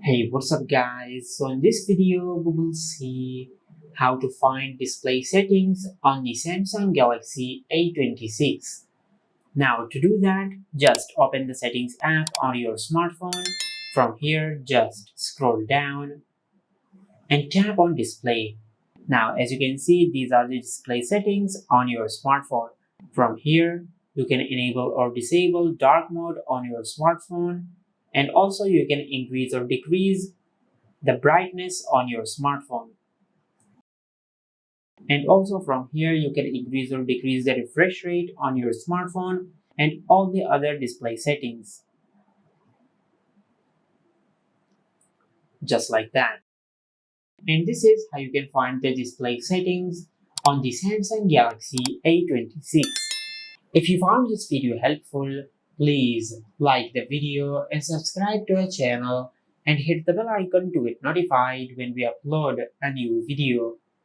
Hey, what's up guys? So in this video we will see how to find display settings on the Samsung Galaxy A26. Now to do that, just open the settings app on your smartphone. From here, just scroll down and tap on display. Now as you can see, these are the display settings on your smartphone. From here, you can enable or disable dark mode on your smartphone, and also you can increase or decrease the brightness on your smartphone. And also from here you can increase or decrease the refresh rate on your smartphone and all the other display settings. Just like that. And this is how you can find the display settings on the Samsung Galaxy A26. If you found this video helpful, please like the video and subscribe to our channel and hit the bell icon to get notified when we upload a new video.